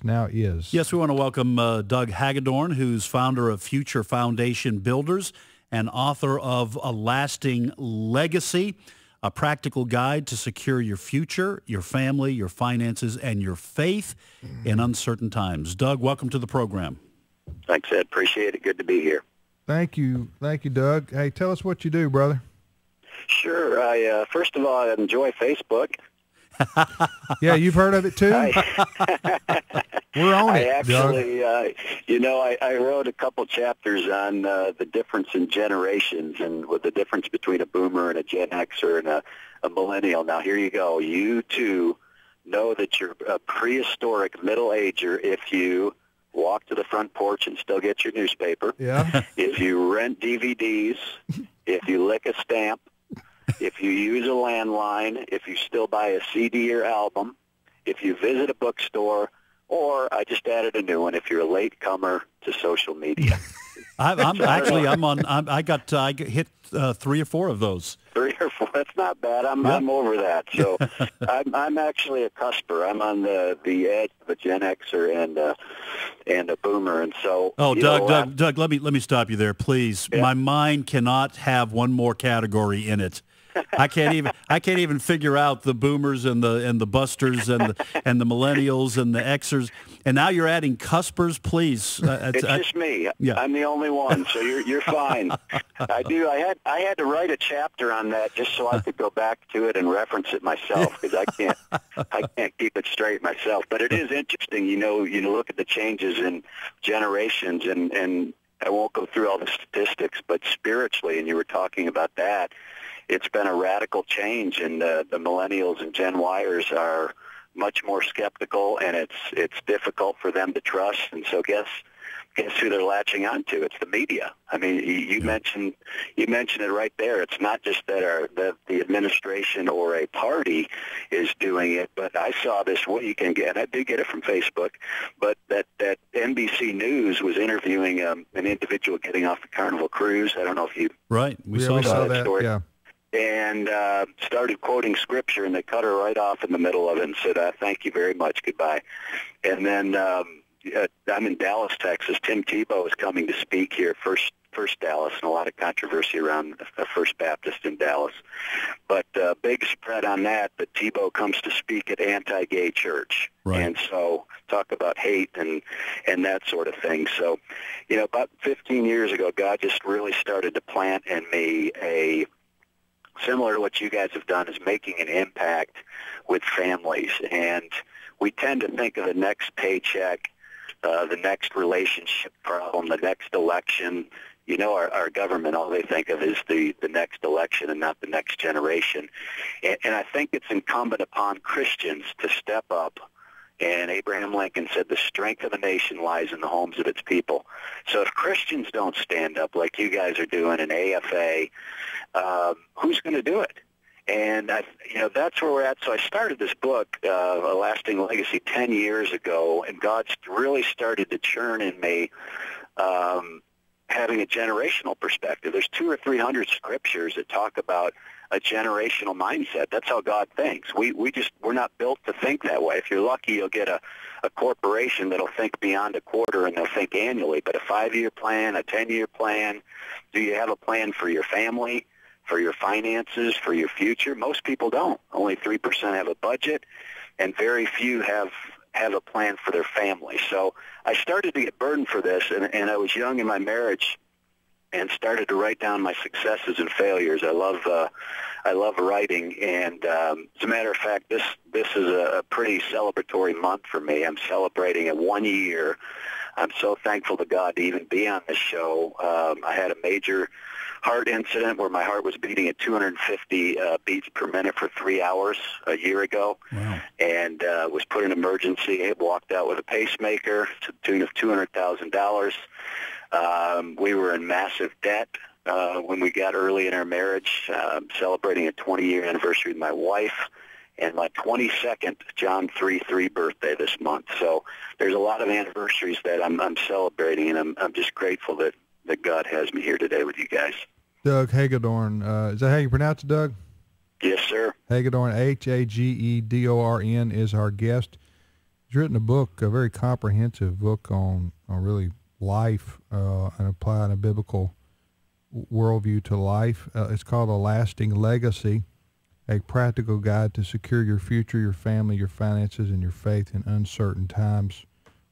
now is. Yes, we want to welcome Doug Hagedorn, who's founder of Future Foundation Builders and author of A Lasting Legacy, a practical guide to secure your future, your family, your finances, and your faith in uncertain times. Doug, welcome to the program. Thanks, Ed. Appreciate it. Good to be here. Thank you, Doug. Hey, tell us what you do, brother. Sure. First of all, I enjoy Facebook. Yeah, you've heard of it too? We're on it, actually, Doug. I wrote a couple chapters on the difference in generations and what the difference between a boomer and a Gen Xer and a millennial. Now, here you go. You, too, know that you're a prehistoric middle-ager if you walk to the front porch and still get your newspaper. Yeah. If you rent DVDs, if you lick a stamp, if you use a landline, if you still buy a CD or album, if you visit a bookstore, or I just added a new one, if you're a late comer to social media. I hit 3 or 4 of those. 3 or 4. That's not bad. I'm over that. So I'm actually a cusper. I'm on the edge of a Gen Xer and a boomer. And so Doug, let me stop you there, please. Yeah. My mind cannot have one more category in it. I can't even figure out the boomers and the busters and the millennials and the Xers. And now you're adding cuspers, please. It's just me. Yeah. I'm the only one, so you're fine. I had to write a chapter on that just so I could go back to it and reference it myself because I can't keep it straight myself. But it is interesting, you look at the changes in generations and I won't go through all the statistics, but spiritually, and you were talking about that, it's been a radical change, and the millennials and Gen Yers are much more skeptical, and it's difficult for them to trust. And so guess who they're latching onto? It's the media. I mean, you mentioned it right there. It's not just that the administration or a party is doing it, but I saw this. What you can get, and I did get it from Facebook, but that NBC News was interviewing an individual getting off the Carnival cruise. I don't know if you we saw that story. Yeah. And started quoting scripture, and they cut her right off in the middle of it and said, thank you very much, goodbye. And then I'm in Dallas, Texas. Tim Tebow is coming to speak here, First Dallas, and a lot of controversy around First Baptist in Dallas. But big spread on that Tebow comes to speak at anti-gay church. Right. And so talk about hate and that sort of thing. So, about 15 years ago, God just really started to plant in me similar to what you guys have done, is making an impact with families. And we tend to think of the next paycheck, the next relationship problem, the next election. Our government, all they think of is the next election and not the next generation. And I think it's incumbent upon Christians to step up. And Abraham Lincoln said the strength of a nation lies in the homes of its people. So if Christians don't stand up like you guys are doing in AFA, who's going to do it? And that's where we're at. So I started this book, A Lasting Legacy, 10 years ago, and God's really started to churn in me having a generational perspective. There's 200 or 300 scriptures that talk about a generational mindset. That's how God thinks. We're not built to think that way. If you're lucky, you'll get a corporation that'll think beyond a quarter and they'll think annually. But a 5-year plan, a 10-year plan, do you have a plan for your family, for your finances, for your future? Most people don't. Only 3% have a budget, and very few have a plan for their family. So I started to get burdened for this, and I was young in my marriage and started to write down my successes and failures. I love writing, and as a matter of fact, this is a pretty celebratory month for me. I'm celebrating at 1 year. I'm so thankful to God to even be on this show. I had a major heart incident where my heart was beating at 250 beats per minute for 3 hours a year ago. Wow. And was put in emergency, walked out with a pacemaker to the tune of $200,000. We were in massive debt when we got early in our marriage, celebrating a 20-year anniversary with my wife, and my 22nd John 3:3 birthday this month. So there's a lot of anniversaries that I'm celebrating, and I'm just grateful that God has me here today with you guys. Doug Hagedorn, is that how you pronounce it, Doug? Yes, sir. Hagedorn, Hagedorn, is our guest. He's written a book, a very comprehensive book on really life and applying a biblical worldview to life. It's called A Lasting Legacy, a practical guide to secure your future, your family, your finances, and your faith in uncertain times.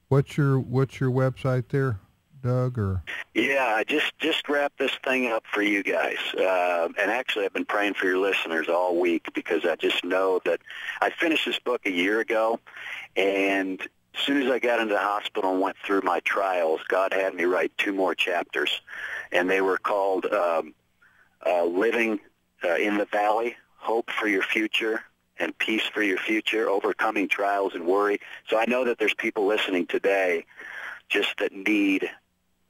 What's your website there, Doug? Or yeah, I just wrapped this thing up for you guys, and actually I've been praying for your listeners all week because I just know that I finished this book a year ago, and as soon as I got into the hospital and went through my trials, God had me write 2 more chapters, and they were called Living in the Valley, Hope for Your Future, and Peace for Your Future, Overcoming Trials and Worry. So I know that there's people listening today just that need,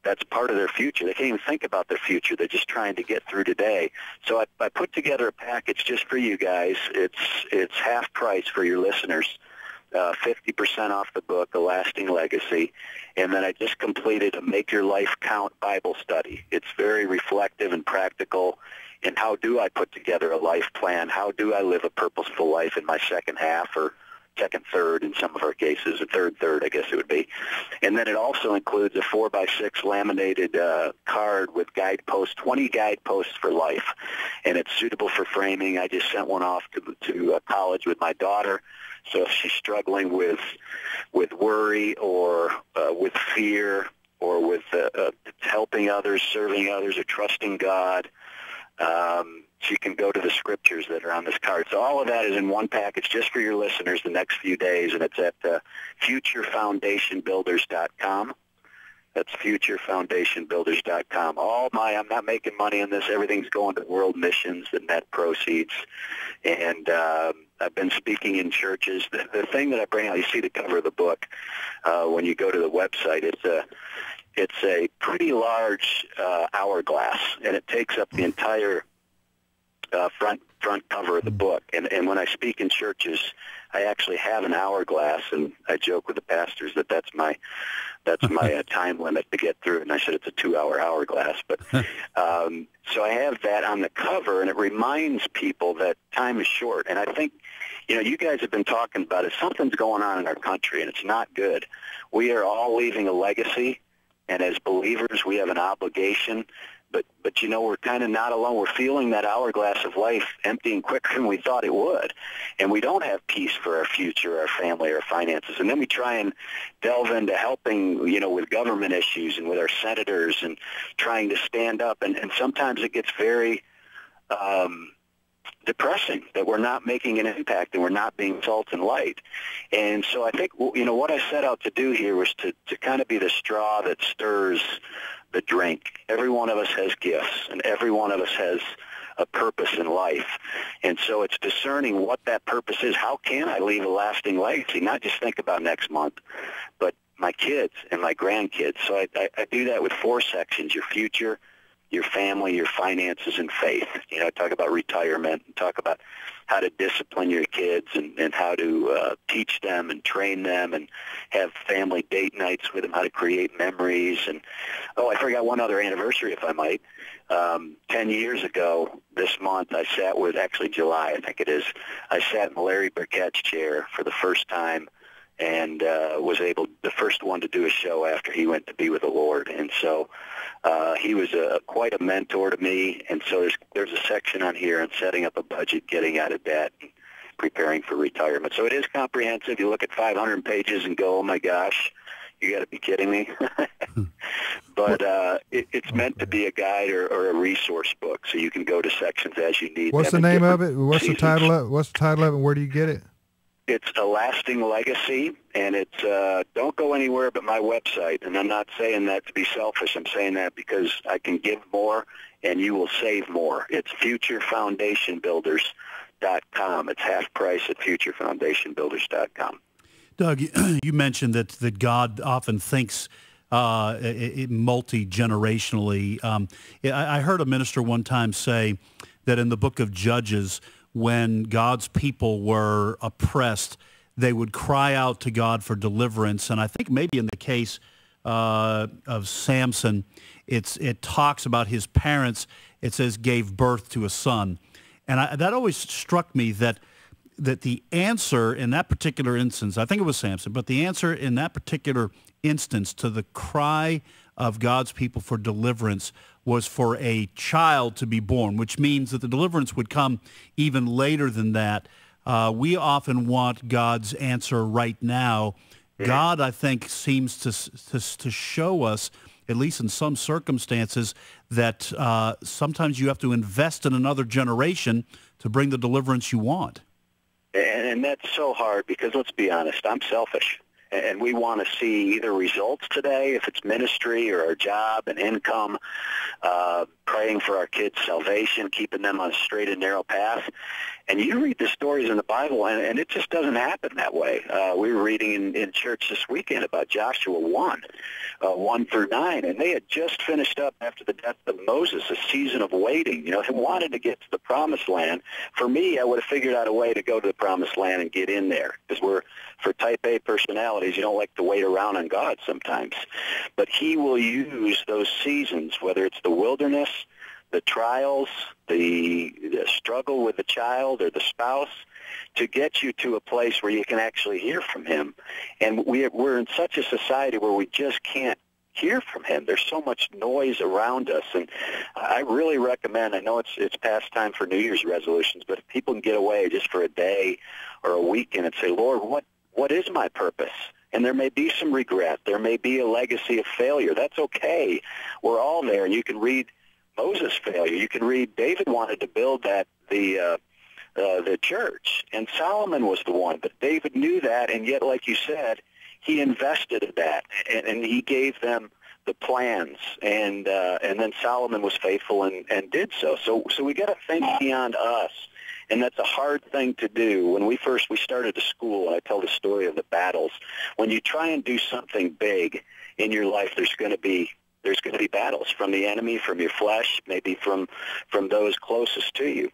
that's part of their future. They can't even think about their future. They're just trying to get through today. So I put together a package just for you guys. It's half price for your listeners. 50% off the book, A Lasting Legacy. And then I just completed a Make Your Life Count Bible study. It's very reflective and practical. And how do I put together a life plan? How do I live a purposeful life in my second half, or second third in some of our cases, or third, I guess it would be. And then it also includes a 4x6 laminated card with guideposts, 20 guideposts for life. And it's suitable for framing. I just sent one off to college with my daughter. So if she's struggling with worry or with fear or with helping others, serving others, or trusting God, she can go to the scriptures that are on this card. So all of that is in one package just for your listeners the next few days, and it's at futurefoundationbuilders.com. That's futurefoundationbuilders.com. I'm not making money on this. Everything's going to world missions, the net proceeds. And I've been speaking in churches. The thing that I bring out, you see the cover of the book when you go to the website. It's a pretty large hourglass, and it takes up the entire front cover of the book. And when I speak in churches, I actually have an hourglass, and I joke with the pastors that that's my time limit to get through. And I said it's a 2-hour hourglass. But so I have that on the cover, and it reminds people that time is short. And I think, you guys have been talking about it. Something's going on in our country, and it's not good. We are all leaving a legacy, and as believers, we have an obligation. But we're kind of not alone. We're feeling that hourglass of life emptying quicker than we thought it would. And we don't have peace for our future, our family, our finances. And then we try and delve into helping, with government issues and with our senators and trying to stand up. And sometimes it gets very depressing that we're not making an impact and we're not being salt and light. And so I think, what I set out to do here was to kind of be the straw that stirs the drink. Every one of us has gifts, and every one of us has a purpose in life. And so it's discerning what that purpose is. How can I leave a lasting legacy? Not just think about next month, but my kids and my grandkids. So I do that with 4 sections: your future, your family, your finances, and faith. I talk about retirement and talk about how to discipline your kids and how to teach them and train them and have family date nights with them, how to create memories. And, I forgot one other anniversary, if I might. 10 years ago this month, I sat with, actually July, I think it is, I sat in Larry Burkett's chair for the first time and was the first one to do a show after he went to be with the Lord. And so he was quite a mentor to me. And so there's a section on here on setting up a budget, getting out of debt, and preparing for retirement. So it is comprehensive. You look at 500 pages and go, oh my gosh, you got to be kidding me. But it's meant to be a guide or a resource book, so you can go to sections as you need. What's the name of it? What's the title of it, and where do you get it? It's A Lasting Legacy, and it's don't go anywhere but my website. And I'm not saying that to be selfish. I'm saying that because I can give more and you will save more. It's futurefoundationbuilders.com. It's half price at futurefoundationbuilders.com. Doug, you mentioned that God often thinks multi-generationally. I heard a minister one time say that in the book of Judges, when God's people were oppressed, they would cry out to God for deliverance. And I think maybe in the case of Samson, it talks about his parents, it says, gave birth to a son. And that always struck me that that the answer in that particular instance, I think it was Samson, but the answer in that particular instance to the cry of God's people for deliverance was for a child to be born, which means that the deliverance would come even later than that. We often want God's answer right now. God, I think, seems to show us, at least in some circumstances, that sometimes you have to invest in another generation to bring the deliverance you want. And that's so hard because, let's be honest, I'm selfish. And we want to see either results today, if it's ministry or our job and income, praying for our kids' salvation, keeping them on a straight and narrow path. And you read the stories in the Bible, and it just doesn't happen that way. We were reading in church this weekend about Joshua 1 through 9, and they had just finished up after the death of Moses, a season of waiting. You know, they wanted to get to the promised land. For me, I would have figured out a way to go to the promised land and get in there, because for type A personalities, you don't like to wait around on God sometimes. But he will use those seasons, whether it's the wilderness, the trials, the struggle with the child or the spouse, to get you to a place where you can actually hear from him. And we're in such a society where we just can't hear from him. There's so much noise around us. And I really recommend, I know it's past time for New Year's resolutions, but if people can get away just for a day or a weekend and say, Lord, what is my purpose? And there may be some regret. There may be a legacy of failure. That's okay. We're all there. And you can read Moses' failure. You can read David wanted to build the church, and Solomon was the one. But David knew that, and yet, like you said, he invested in that, and he gave them the plans, and then Solomon was faithful and did so. So we got to think beyond us. And that's a hard thing to do. When we started a school, and I tell the story of the battles. When you try and do something big in your life, there's going to be battles from the enemy, from your flesh, maybe from those closest to you.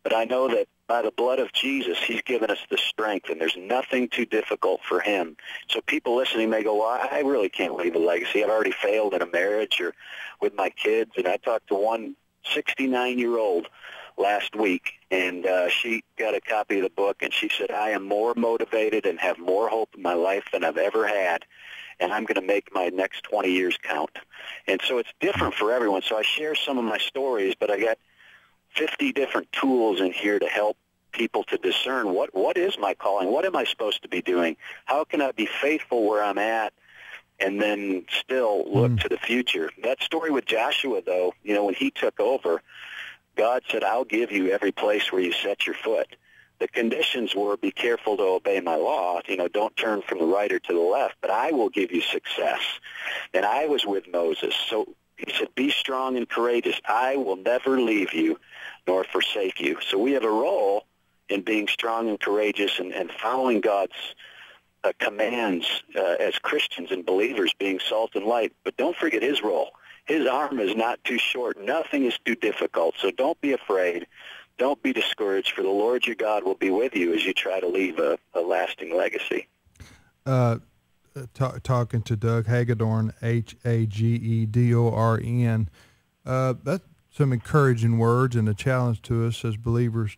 But I know that by the blood of Jesus, he's given us the strength, and there's nothing too difficult for him. So people listening may go, well, I really can't leave a legacy. I've already failed in a marriage or with my kids. And I talked to one 69-year-old last week, and she got a copy of the book, and she said, I am more motivated and have more hope in my life than I've ever had, and I'm going to make my next 20 years count. And so it's different for everyone. So I share some of my stories, but I got 50 different tools in here to help people to discern what is my calling? What am I supposed to be doing? How can I be faithful where I'm at and then still look to the future? That story with Joshua, though, you know, when he took over, God said, I'll give you every place where you set your foot. The conditions were, be careful to obey my law. You know, don't turn from the right or to the left, but I will give you success. And I was with Moses. So he said, be strong and courageous. I will never leave you nor forsake you. So we have a role in being strong and courageous and following God's commands as Christians and believers, being salt and light. But don't forget his role. His arm is not too short. Nothing is too difficult. So don't be afraid. Don't be discouraged, for the Lord your God will be with you as you try to leave a lasting legacy. Talking to Doug Hagedorn, Hagedorn. That's some encouraging words and a challenge to us as believers